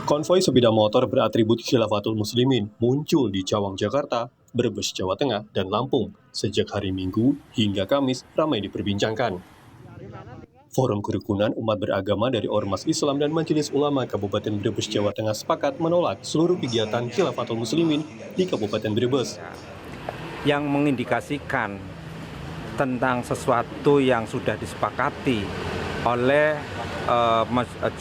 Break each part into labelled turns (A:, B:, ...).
A: Konvoi sepeda motor beratribut Khilafatul Muslimin muncul di Cawang, Jakarta, Brebes, Jawa Tengah, dan Lampung sejak hari Minggu hingga Kamis ramai diperbincangkan. Forum Kerukunan Umat Beragama dari Ormas Islam dan Majelis Ulama Kabupaten Brebes, Jawa Tengah sepakat menolak seluruh kegiatan Khilafatul Muslimin di Kabupaten Brebes.
B: Yang mengindikasikan tentang sesuatu yang sudah disepakati oleh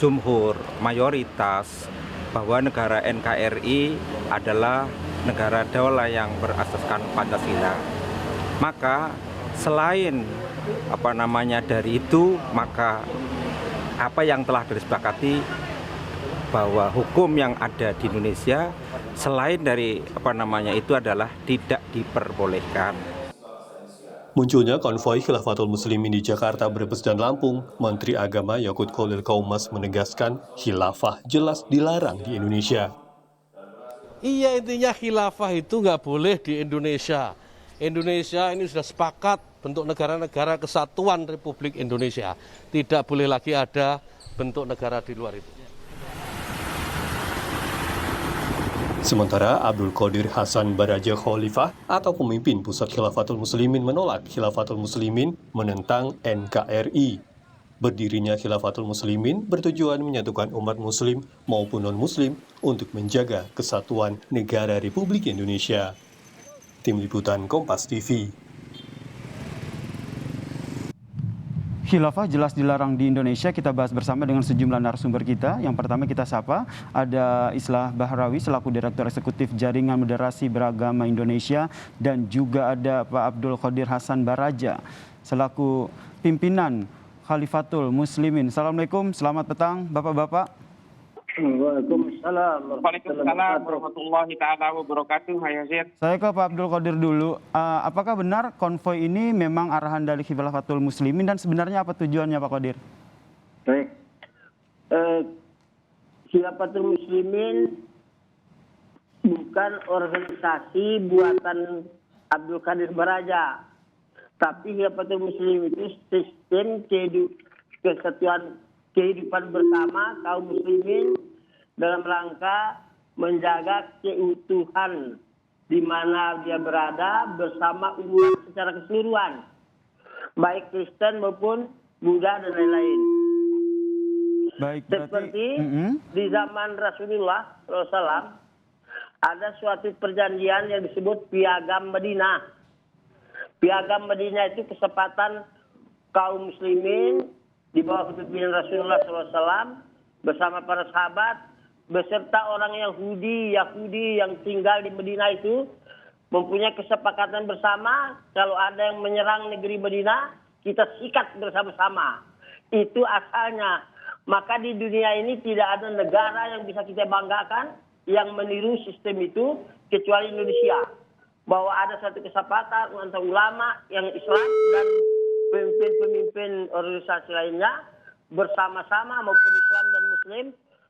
B: jumhur mayoritas bahwa negara NKRI adalah negara daulah yang berasaskan Pancasila. Maka selain dari itu, maka apa yang telah disepakati bahwa hukum yang ada di Indonesia selain dari itu adalah tidak diperbolehkan.
A: Munculnya konvoi Khilafatul Muslimin di Jakarta, Brebes, dan Lampung, Menteri Agama Yakut Khalil Qaumas menegaskan khilafah jelas dilarang di Indonesia.
C: Iya, intinya khilafah itu nggak boleh di Indonesia. Indonesia ini sudah sepakat bentuk negara-negara kesatuan Republik Indonesia. Tidak boleh lagi ada bentuk negara di luar itu.
A: Sementara Abdul Qadir Hasan Baraja Khalifah atau pemimpin Pusat Khilafatul Muslimin menolak Khilafatul Muslimin menentang NKRI. Berdirinya Khilafatul Muslimin bertujuan menyatukan umat muslim maupun non-muslim untuk menjaga kesatuan negara Republik Indonesia. Tim Liputan Kompas TV.
D: Khilafah jelas dilarang di Indonesia. Kita bahas bersama dengan sejumlah narasumber kita. Yang pertama kita sapa, ada Islah Bahrawi selaku Direktur Eksekutif Jaringan Moderasi Beragama Indonesia, dan juga ada Pak Abdul Qadir Hasan Baraja selaku pimpinan Khalifatul Muslimin. Assalamualaikum, selamat petang Bapak-Bapak.
E: Waalaikumsalam warahmatullahi taala wabarakatuh.
D: Saya ke Pak Abdul Qadir dulu. Apakah benar konvoi ini memang arahan dari Khilafatul Muslimin dan sebenarnya apa tujuannya Pak Qadir?
E: Baik. Khilafatul Muslimin bukan organisasi buatan Abdul Qadir Baraja. Tapi Khilafatul Muslimin itu sistem kesatuan kehidupan bersama kaum muslimin dalam rangka menjaga keutuhan di mana dia berada bersama umat secara keseluruhan, baik Kristen maupun Buddha dan lain-lain.
D: Baik,
E: seperti di zaman Rasulullah SAW ada suatu perjanjian yang disebut Piagam Madinah. Piagam Madinah itu kesepakatan kaum muslimin di bawah kepemimpinan Rasulullah SAW bersama para sahabat beserta orang Yahudi yang tinggal di Madinah itu mempunyai kesepakatan bersama kalau ada yang menyerang negeri Madinah kita sikat bersama-sama. Itu asalnya. Maka di dunia ini tidak ada negara yang bisa kita banggakan yang meniru sistem itu kecuali Indonesia. Bahwa ada satu kesepakatan antara ulama yang Islam dan pemimpin organisasi lainnya bersama-sama maupun Islam dan Muslim,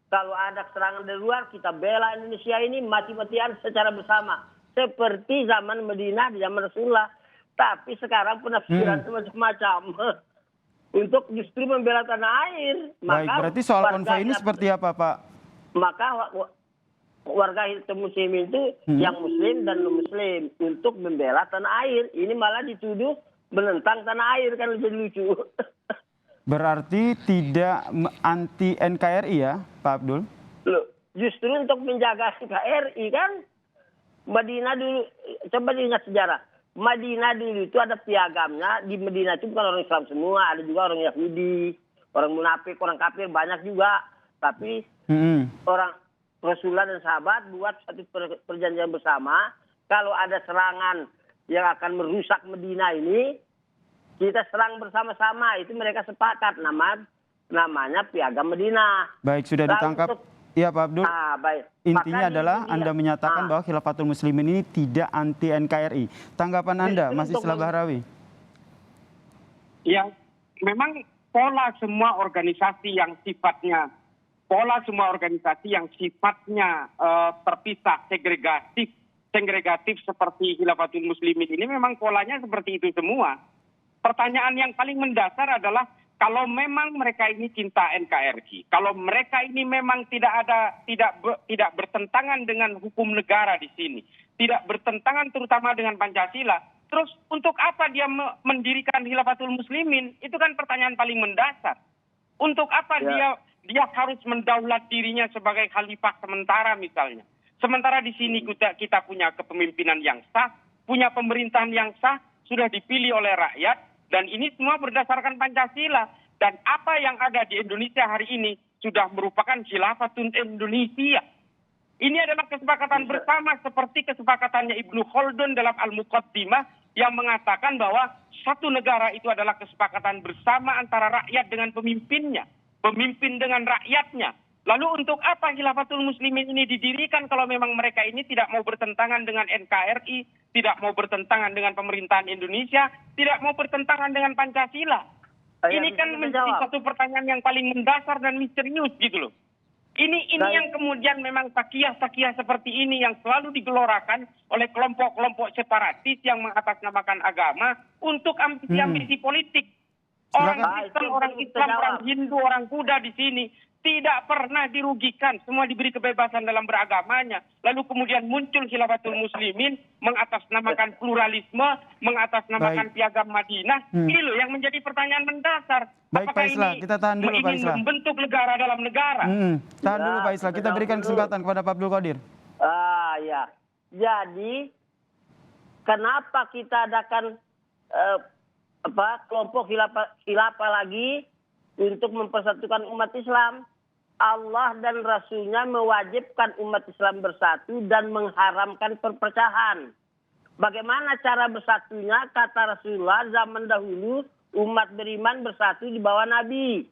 E: kalau ada serangan dari luar kita bela Indonesia ini mati-matian secara bersama seperti zaman Madinah di zaman Rasulullah. Tapi sekarang penafsiran macam-macam untuk justru membela tanah air.
D: Baik, berarti soal konvoi ini seperti apa Pak?
E: Maka warga Muslim itu yang Muslim dan non-Muslim untuk membela tanah air. Ini malah dituduh menentang tanah air, kan lebih lucu.
D: Berarti tidak anti NKRI ya Pak Abdul?
E: Loh, justru untuk menjaga NKRI kan. Madinah dulu, coba diingat sejarah. Madinah dulu itu ada piagamnya. Di Madinah itu bukan orang Islam semua, ada juga orang Yahudi, orang munafik, orang kafir, banyak juga. Tapi orang Rasulullah dan sahabat buat satu perjanjian bersama. Kalau ada serangan yang akan merusak Madinah ini, kita serang bersama-sama. Itu mereka sepakat, namanya Piagam Madinah.
D: Baik, sudah ditangkap. Iya Pak Abdul.
E: Baik.
D: Intinya adalah Anda menyatakan bahwa Khilafatul Muslimin ini tidak anti NKRI. Tanggapan Anda, Mas Islah Bahrawi?
F: Ya, memang pola semua organisasi yang sifatnya terpisah, segregatif seperti Khilafatul Muslimin ini memang polanya seperti itu semua. Pertanyaan yang paling mendasar adalah kalau memang mereka ini cinta NKRI, kalau mereka ini memang tidak bertentangan dengan hukum negara di sini, tidak bertentangan terutama dengan Pancasila, terus untuk apa dia mendirikan Khilafatul Muslimin? Itu kan pertanyaan paling mendasar. Untuk apa dia harus mendaulat dirinya sebagai khalifah sementara misalnya? Sementara di sini kita punya kepemimpinan yang sah, punya pemerintahan yang sah, sudah dipilih oleh rakyat, dan ini semua berdasarkan Pancasila. Dan apa yang ada di Indonesia hari ini sudah merupakan Khilafatun Indonesia. Ini adalah kesepakatan bersama seperti kesepakatannya Ibnu Khaldun dalam Al-Muqaddimah yang mengatakan bahwa satu negara itu adalah kesepakatan bersama antara rakyat dengan pemimpinnya, pemimpin dengan rakyatnya. Lalu untuk apa Khilafatul Muslimin ini didirikan kalau memang mereka ini tidak mau bertentangan dengan NKRI, tidak mau bertentangan dengan pemerintahan Indonesia, tidak mau bertentangan dengan Pancasila? Ini kan menjadi satu pertanyaan yang paling mendasar dan misterius gitu loh. Ini yang kemudian memang takiyah-takiyah seperti ini yang selalu digelorakan oleh kelompok-kelompok separatis yang mengatasnamakan agama untuk ambisi-ambisi politik. Orang Kristen, orang Islam, orang Hindu, orang Buddha di sini tidak pernah dirugikan, semua diberi kebebasan dalam beragamanya. Lalu kemudian muncul Khilafatul Muslimin mengatasnamakan pluralisme, mengatasnamakan Piagam Madinah. Ini loh yang menjadi pertanyaan mendasar.
D: Baik Pak Islah, kita tahan dulu Pak Islah.
F: Membentuk negara dalam negara.
D: Tahan dulu Pak Islah, kita berikan kesempatan kepada Pak Abdul Qadir.
E: Ya. Jadi kenapa kita adakan kelompok khilafah lagi untuk mempersatukan umat Islam? Allah dan Rasulnya mewajibkan umat Islam bersatu dan mengharamkan perpecahan. Bagaimana cara bersatunya? Kata Rasulullah, zaman dahulu umat beriman bersatu di bawah Nabi.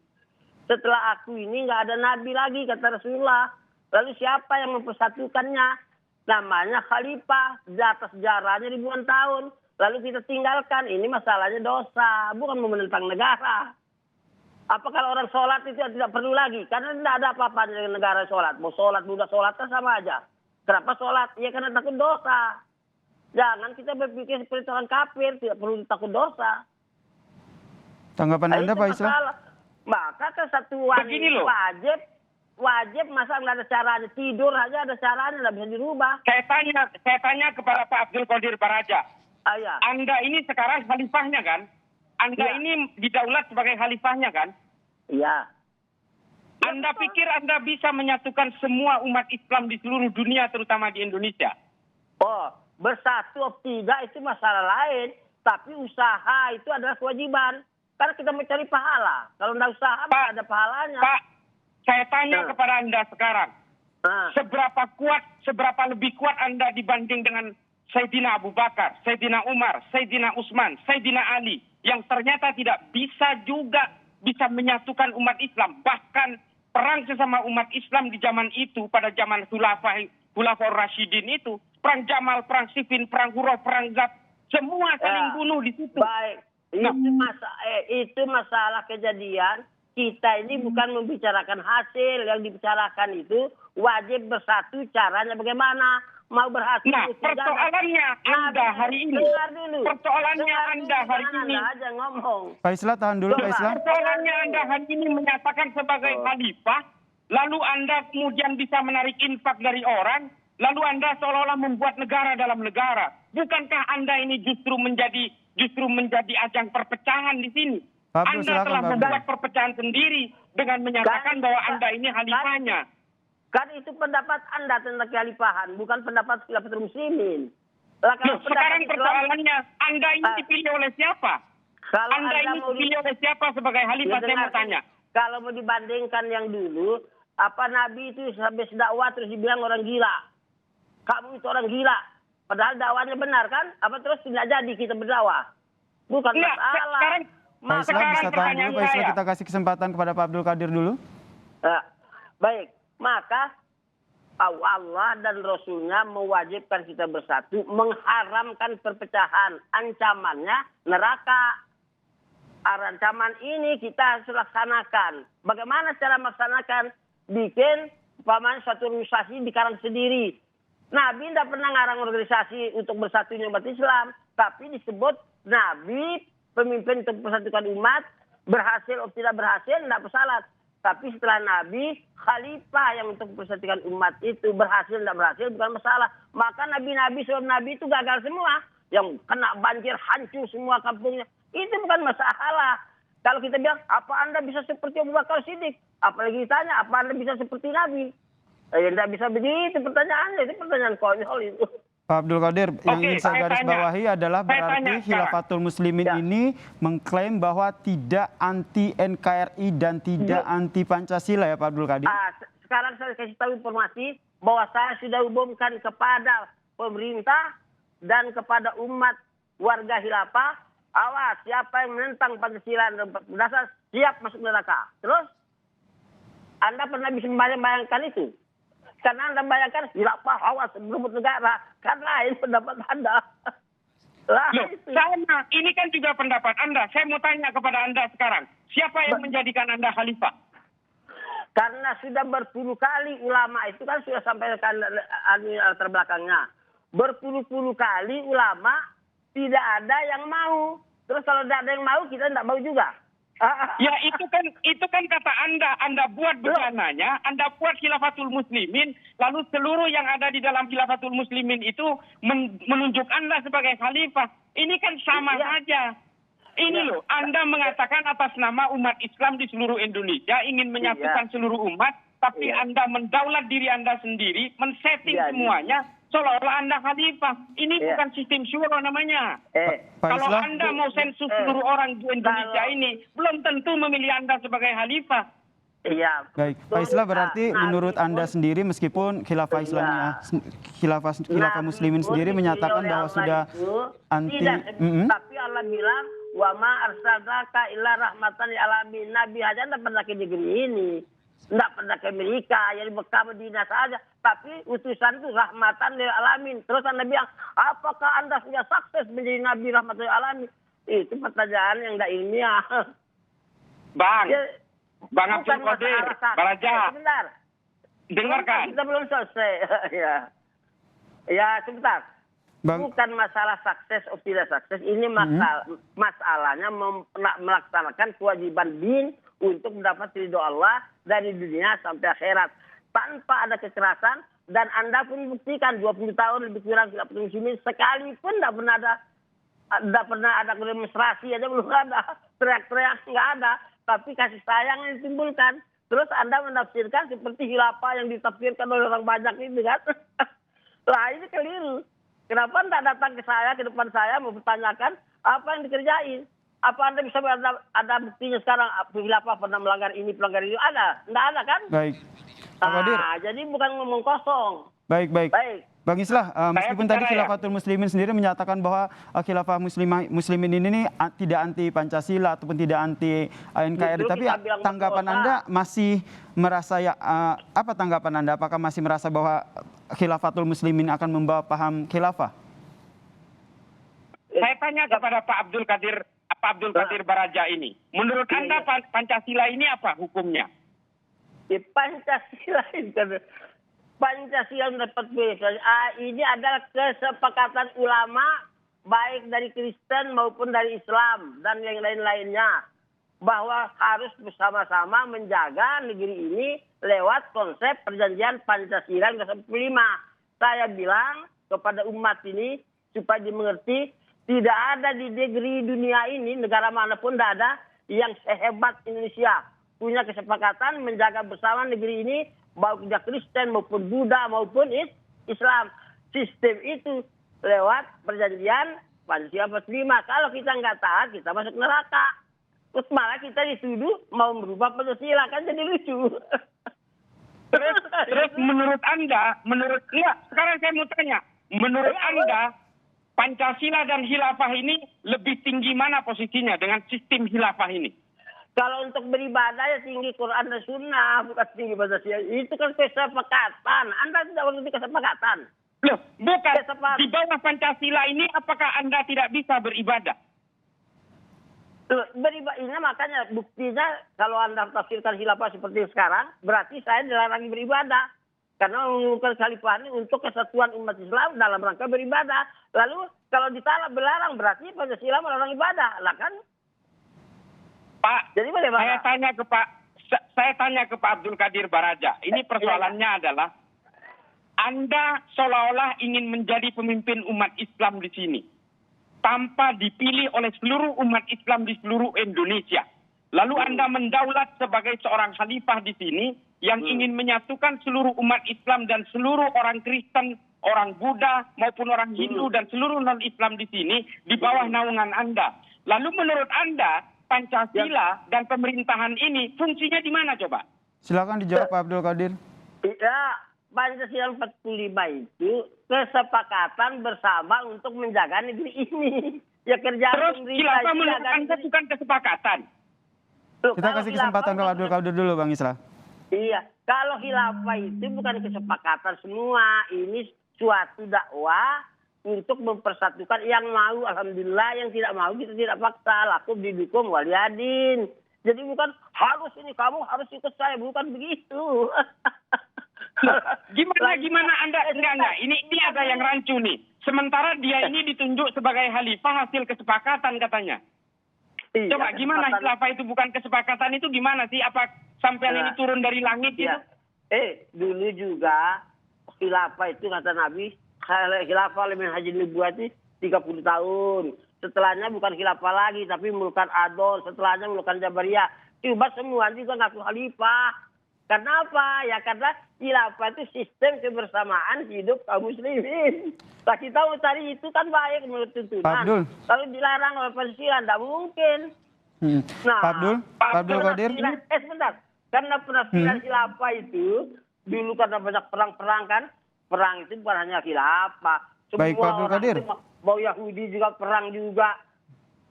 E: Setelah aku ini nggak ada Nabi lagi, kata Rasulullah. Lalu siapa yang mempersatukannya? Namanya khalifah, jatah sejarahnya ribuan tahun. Lalu kita tinggalkan, ini masalahnya dosa, bukan menentang negara. Apa kalau orang sholat itu tidak perlu lagi? Karena tidak ada apa-apa dengan negara sholat. Mau sholat, budak sholat kan sama aja. Kenapa sholat? Ya karena takut dosa. Jangan kita berpikir seperti orang kafir, tidak perlu takut dosa.
D: Tanggapan Anda Pak Islah?
E: Maka kesatuan ini wajib masa nggak ada caranya. Tidur aja ada caranya, nggak bisa dirubah.
F: Saya tanya kepada Pak Abdul Qadir Baraja.
E: Ya.
F: Anda ini sekarang khalifahnya kan? Anda ini didaulat sebagai khalifahnya kan?
E: Iya.
F: Anda pikir Anda bisa menyatukan semua umat Islam di seluruh dunia, terutama di Indonesia?
E: Oh, bersatu atau tidak itu masalah lain. Tapi usaha itu adalah kewajiban. Karena kita mencari pahala. Kalau tidak usaha, tidak ada pahalanya.
F: Pak, saya tanya kepada Anda sekarang. Seberapa lebih kuat Anda dibanding dengan Sayyidina Abu Bakar, Sayyidina Umar, Sayyidina Utsman, Sayyidina Ali, yang ternyata tidak bisa menyatukan umat Islam. Bahkan perang sesama umat Islam di zaman itu, pada zaman Khulafaur Rasyidin itu, perang Jamal, perang Siffin, perang Huruf, perang Zat, semua saling bunuh di situ.
E: Baik, itu masalah kejadian. Kita ini bukan membicarakan hasil, yang dibicarakan itu wajib bersatu, caranya bagaimana. Mau berhasil.
F: Nah, persoalannya Anda hari ini. Persoalannya Anda hari ini.
E: Aja ngomong.
D: Pak Islah, tahan dulu Pak Islah.
F: Persoalannya Anda hari ini menyatakan sebagai khalifah, lalu Anda kemudian bisa menarik infak dari orang, lalu Anda seolah-olah membuat negara dalam negara. Bukankah Anda ini justru menjadi ajang perpecahan di sini?
D: Pak Abdul,
F: Anda telah membuat perpecahan sendiri dengan menyatakan bahwa Anda ini khalifahnya.
E: Kan itu pendapat Anda tentang kekhalifahan, bukan pendapat Khilafatul Muslimin.
F: Sekarang persoalannya, Anda ini dipilih oleh siapa? Anda ini dipilih oleh siapa sebagai khalifah? Saya mau tanya.
E: Kalau mau dibandingkan yang dulu, apa Nabi itu habis dakwah terus dibilang orang gila. Kamu itu orang gila. Padahal dakwahnya benar kan? Apa terus tidak jadi kita berdakwah? Bukan masalah.
D: Pak Islah bisa tahan dulu, Pak Islah, kita kasih kesempatan kepada Pak Abdul Qadir dulu.
E: Baik. Maka Allah dan Rasulnya mewajibkan kita bersatu, mengharamkan perpecahan. Ancamannya neraka. Ancaman ini kita harus laksanakan. Bagaimana cara melaksanakan? Bikin suatu organisasi dikarang sendiri. Nabi tidak pernah ngarang organisasi untuk bersatunya umat Islam. Tapi disebut Nabi pemimpin untuk persatukan umat. berhasil atau tidak berhasil tidak masalah. Tapi setelah Nabi, khalifah yang untuk mempersatukan umat itu berhasil tidak berhasil bukan masalah. Maka nabi-nabi sebelum Nabi itu gagal semua. Yang kena banjir hancur semua kampungnya. Itu bukan masalah. Kalau kita bilang, apa Anda bisa seperti Abu Bakar Siddiq? Apalagi ditanya, apa Anda bisa seperti Nabi? Tidak bisa begitu pertanyaannya. Itu pertanyaan konyol itu.
D: Pak Abdul Qadir, yang ingin saya garis bawahi adalah berarti Khilafatul Muslimin ini mengklaim bahwa tidak anti NKRI dan tidak anti Pancasila ya Pak Abdul Qadir?
E: Sekarang saya kasih tahu informasi bahwa saya sudah umumkan kepada pemerintah dan kepada umat warga khilafah, awas siapa yang menentang Pancasila dan dasar siap masuk neraka. Terus, Anda pernah bisa membayangkan itu? Karena Anda bayangkan khilafah awas berebut negara, kan lain pendapat Anda.
F: Loh, sama. Ini kan juga pendapat Anda. Saya mau tanya kepada Anda sekarang, siapa yang menjadikan Anda khalifah?
E: Karena sudah berpuluh kali ulama itu kan sudah sampaikan latar belakangnya. Berpuluh-puluh kali ulama tidak ada yang mau. Terus kalau tidak ada yang mau, kita tidak mau juga.
F: Ya itu kan kata Anda buat becananya, Anda buat Khilafatul Muslimin, lalu seluruh yang ada di dalam Khilafatul Muslimin itu menunjuk Anda sebagai khalifah. Ini kan sama saja. Ini loh, Anda mengatakan atas nama umat Islam di seluruh Indonesia ingin menyatukan seluruh umat, tapi Anda mendaulat diri Anda sendiri, men-setting semuanya seolah-olah Anda khalifah. Ini bukan sistem syura namanya. Kalau Anda mau sensus seluruh orang di Indonesia ini, belum tentu memilih Anda sebagai khalifah.
E: Iya.
D: Baik, Pak Islah berarti menurut Anda sendiri meskipun khilafah Islamiyah, khilafah Muslimin sendiri menyatakan bahwa sudah anti.
E: Tapi Allah bilang, wa ma arsalnaka illa rahmatan lil alamin. Nabi aja tidak pernah ke negeri ini. Tidak pernah ke Amerika, yang di Mekah Madinah saja. Tapi utusan itu rahmatan lil alamin. Terus Anda bilang, apakah Anda sudah sukses menjadi Nabi rahmatan lil alamin? Itu pertanyaan yang tidak ilmiah.
F: Bang Abdul Qadir, Baraja.
E: Sebentar.
F: Dengarkan.
E: Kita belum selesai. Ya, sebentar. Bukan masalah sukses atau tidak sukses. Ini masalahnya melaksanakan kewajiban din untuk mendapat ridho Allah dari dunia sampai akhirat. Tanpa ada kekerasan. Dan Anda pun buktikan 20 tahun lebih kurang Khilafatul Muslimin sekalipun tidak pernah ada demonstrasi aja belum ada. Teriak-teriak nggak ada. Tapi kasih sayang yang ditimbulkan. Terus Anda menafsirkan seperti khilafah yang ditafsirkan oleh orang banyak itu kan. Lah ini keliru. Kenapa Anda datang ke saya, ke depan saya, mempertanyakan apa yang dikerjain? Apa Anda bisa ada buktinya sekarang khilafah pernah melanggar ini, pelanggar itu? Ada? Tidak ada kan?
D: Baik. Pak Qadir.
E: Jadi bukan ngomong kosong.
D: Baik. Bang Islah, meskipun tadi Khilafatul Muslimin sendiri menyatakan bahwa khilafah muslimin ini tidak anti Pancasila ataupun tidak anti NKRI, tapi tanggapan Anda masih merasa apa tanggapan Anda? Apakah masih merasa bahwa Khilafatul Muslimin akan membawa paham khilafah?
F: Saya tanya kepada Pak Abdul Qadir Baraja ini. Menurut Anda Pancasila ini apa hukumnya?
E: Pancasila dapat ini adalah kesepakatan ulama baik dari Kristen maupun dari Islam dan yang lain-lainnya bahwa harus bersama-sama menjaga negeri ini lewat konsep perjanjian Pancasila yang ke-45. Saya bilang kepada umat ini supaya dimengerti, tidak ada di negeri dunia ini, negara manapun tidak ada yang sehebat Indonesia punya kesepakatan menjaga bersama negeri ini, baik Kristen maupun Buddha maupun Islam. Sistem itu lewat perjanjian Pancasila 45. Kalau kita nggak taat, kita masuk neraka. Terus malah kita dituduh mau merubah Pancasila, kan jadi lucu.
F: Terus menurut Anda, sekarang saya mau tanya, menurut Anda Pancasila dan khilafah ini lebih tinggi mana posisinya dengan sistem khilafah ini?
E: Kalau untuk beribadah ya tinggi Quran dan Sunnah, bukan tinggi Pancasila. Itu kan kesepakatan. Anda tidak mengerti kesepakatan.
F: Loh, bukan. Di bawah Pancasila ini apakah Anda tidak bisa beribadah?
E: Ini makanya buktinya kalau Anda tafsirkan khilafah seperti sekarang, berarti saya dilarang beribadah. Karena mengumumkan khalifah ini untuk kesatuan umat Islam dalam rangka beribadah. Lalu kalau dilarang berarti Pancasila melarang ibadah. Lah kan?
F: Pak,
E: Jadi bagaimana?
F: saya tanya ke Pak Abdul Qadir Baraja. Ini persoalannya adalah Anda seolah-olah ingin menjadi pemimpin umat Islam di sini tanpa dipilih oleh seluruh umat Islam di seluruh Indonesia. Lalu Anda mendaulat sebagai seorang khalifah di sini yang ingin menyatukan seluruh umat Islam dan seluruh orang Kristen, orang Buddha maupun orang Hindu dan seluruh non-Islam di sini di bawah naungan Anda. Lalu menurut Anda Pancasila dan pemerintahan ini fungsinya di mana coba?
D: Silakan dijawab Pak Abdul Qadir.
E: Ya, Pancasila 45 itu kesepakatan bersama untuk menjaga negeri ini. Ya kerjaan
F: Terus
E: pemerintah
F: khilafah
E: itu
F: menurut
E: jaga
F: Anda
E: negeri.
F: bukan kesepakatan?
E: Loh,
D: Kita
E: kalau
D: kasih
E: khilafah
D: kesempatan ke Pak
E: bukan
D: Abdul Qadir dulu, Bang Islah.
E: Iya, kalau khilafah itu bukan kesepakatan semua. Ini suatu dakwah untuk mempersatukan yang mau, alhamdulillah, yang tidak mau kita tidak paksa. Laku didukung waliyadin. Jadi bukan harus ini, kamu harus ikut saya, bukan begitu.
F: Gimana Anda enggak. Ini ada yang rancu nih. Sementara dia ini ditunjuk sebagai khalifah hasil kesepakatan katanya.
E: Iya,
F: Coba gimana
E: kesepakatan.
F: khilafah itu bukan kesepakatan itu gimana sih? Apa sampean ini turun dari langit itu?
E: Ya. Dulu juga khilafah itu kata Nabi, khilafah lebih haji nubuwati 30 tahun. Setelahnya bukan khilafah lagi, tapi mulukan adol. Setelahnya mulukan jabariyah. Coba semua juga ngaku khalifah. Kenapa? Ya karena khilafah itu sistem kebersamaan hidup kaum muslimin. Nah, kita mau cari itu kan baik menurut tuntunan.
D: Pak Abdul.
E: Kalau dilarang oleh Pancasila, tidak mungkin. Nah,
D: Pak Abdul Qadir.
E: Sebentar. Karena penafsiran khilafah itu, dulu karena banyak perang-perang kan, perang itu bukan hanya khilafah.
D: Baik, Pak Abdul Qadir.
E: Mau Yahudi juga perang juga,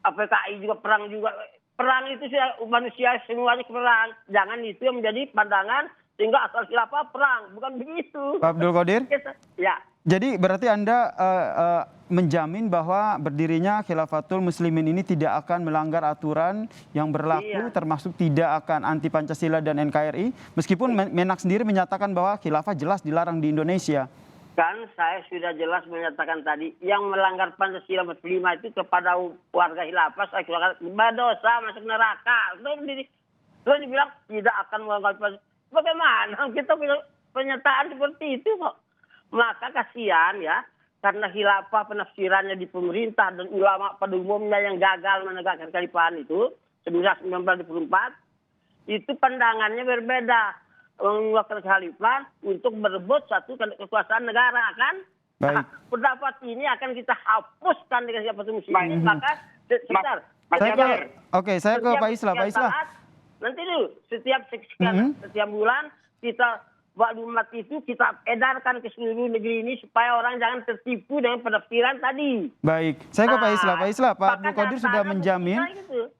E: PKI juga perang juga. Perang itu manusia semuanya perang. Jangan itu yang menjadi pandangan sehingga asal khilafah perang. Bukan begitu.
D: Pak Abdul Qadir.
E: Ya.
D: Jadi berarti Anda menjamin bahwa berdirinya Khilafatul Muslimin ini tidak akan melanggar aturan yang berlaku, termasuk tidak akan anti Pancasila dan NKRI, meskipun Menak sendiri menyatakan bahwa khilafah jelas dilarang di Indonesia.
E: Kan saya sudah jelas menyatakan tadi, yang melanggar Pancasila 45 itu kepada warga khilafah, saya kira berdosa, masuk neraka. Terus dibilang tidak akan melanggar Pancasila. Bagaimana kita punya pernyataan seperti itu kok? Maka kasihan ya, karena khilafah penafsirannya di pemerintah dan ulama pada umumnya yang gagal menegakkan kekhalifahan itu, 1924, itu pandangannya berbeda. Mengeluarkan khalifah untuk berebut satu kekuasaan negara kan. Nah, pendapat ini akan kita hapuskan dengan siapa muslimin. Maka sebentar.
D: Saya ke Pak Islah. Pak Islah.
E: Nanti dulu setiap bulan kita maklumat itu kita edarkan ke seluruh negeri ini supaya orang jangan tertipu dengan penafsiran tadi.
D: Baik, saya ke Pak Islah. Pak Islah, Pak Abdul Qadir sudah menjamin.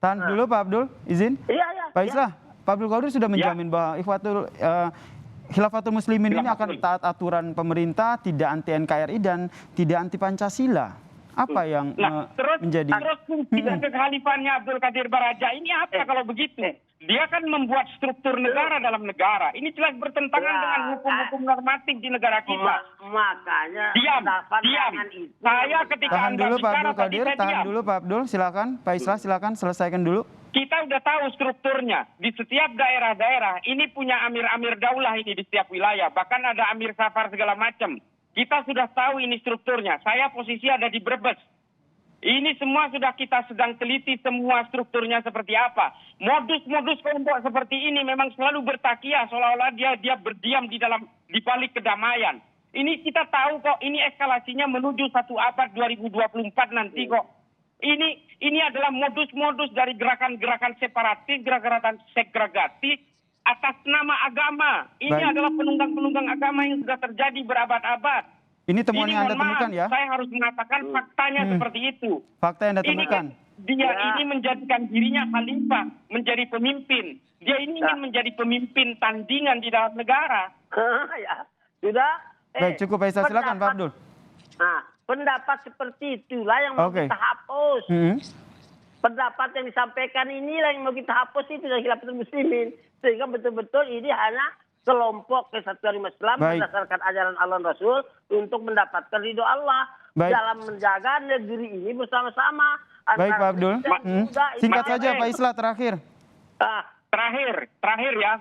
D: Tahan dulu Pak Abdul, izin.
E: Iya.
D: Pak Islah, Pak Abdul Qadir sudah menjamin bahwa Khilafatul Muslimin ini akan taat aturan pemerintah, tidak anti NKRI dan tidak anti Pancasila. Apa yang menjadi
F: fungsi dan kekhalifahannya Abdul Qadir Baraja ini apa kalau begitu? Dia kan membuat struktur negara dalam negara. Ini jelas bertentangan dengan hukum-hukum normatif di negara kita.
E: Makanya
F: diam. Saya ketika
D: tahan
F: Anda
D: dulu Pak
F: bicara
D: Abdul Qadir,
F: tadi,
D: tahan dulu Pak Abdul, silakan. Pak Islah silakan selesaikan dulu.
F: Kita udah tahu strukturnya. Di setiap daerah-daerah ini punya amir-amir daulah ini di setiap wilayah. Bahkan ada amir safar segala macam. Kita sudah tahu ini strukturnya. Saya posisi ada di Brebes. Ini semua sudah kita sedang teliti semua strukturnya seperti apa. Modus-modus kelompok seperti ini memang selalu bertakiah seolah-olah dia berdiam di balik kedamaian. Ini kita tahu kok ini eskalasinya menuju satu abad 2024 nanti kok. Ini adalah modus-modus dari gerakan-gerakan separatis, gerakan segregatif atas nama agama. Ini adalah penunggang-penunggang agama yang sudah terjadi berabad-abad.
D: Ini temuan yang Anda temukan ya?
F: Saya harus mengatakan faktanya seperti itu.
D: Fakta yang Anda temukan.
F: Ini menjadikan dirinya khalifah, menjadi pemimpin. Dia ini ingin menjadi pemimpin tandingan di dalam negara.
E: Ya, sudah.
D: Baik, cukup Pak Islah. Silakan Pak Abdul.
E: Nah, pendapat seperti itulah yang mau kita hapus. Pendapat yang disampaikan inilah yang mau kita hapus itu dari Khilafatul Muslimin. Sehingga betul-betul ini hanya kelompok kesatuan umat Islam berdasarkan ajaran Allah dan Rasul untuk mendapatkan ridho Allah dalam menjaga negeri ini bersama-sama.
D: Baik Pak Abdul. Singkat saja Pak Islah terakhir.
F: Terakhir ya.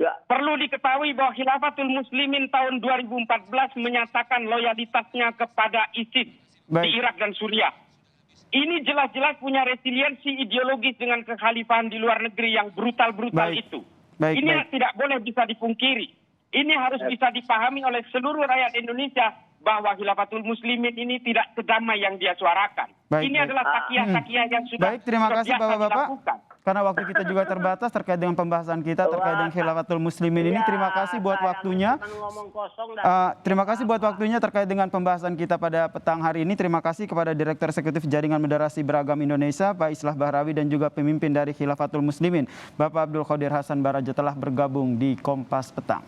E: Ya.
F: Perlu diketahui bahwa Khilafatul Muslimin tahun 2014 menyatakan loyalitasnya kepada ISIS di Irak dan Suriah. Ini jelas-jelas punya resiliensi ideologis dengan kekhalifahan di luar negeri yang brutal-brutal itu. Ini tidak boleh bisa dipungkiri. Ini harus bisa dipahami oleh seluruh rakyat Indonesia bahwa Khilafatul Muslimin ini tidak sedamai yang dia suarakan. Ini adalah takiyah-takiyah yang sudah
D: terima kasih
F: biasa
D: Bapak-Bapak.
F: dilakukan.
D: Karena waktu kita juga terbatas terkait dengan pembahasan kita terkait dengan Khilafatul Muslimin ini. Terima kasih buat waktunya. Terima kasih buat waktunya terkait dengan pembahasan kita pada petang hari ini. Terima kasih kepada Direktur Eksekutif Jaringan Moderasi Beragam Indonesia, Pak Islah Bahrawi, dan juga pemimpin dari Khilafatul Muslimin, Bapak Abdul Qodir Hasan Baraja telah bergabung di Kompas Petang.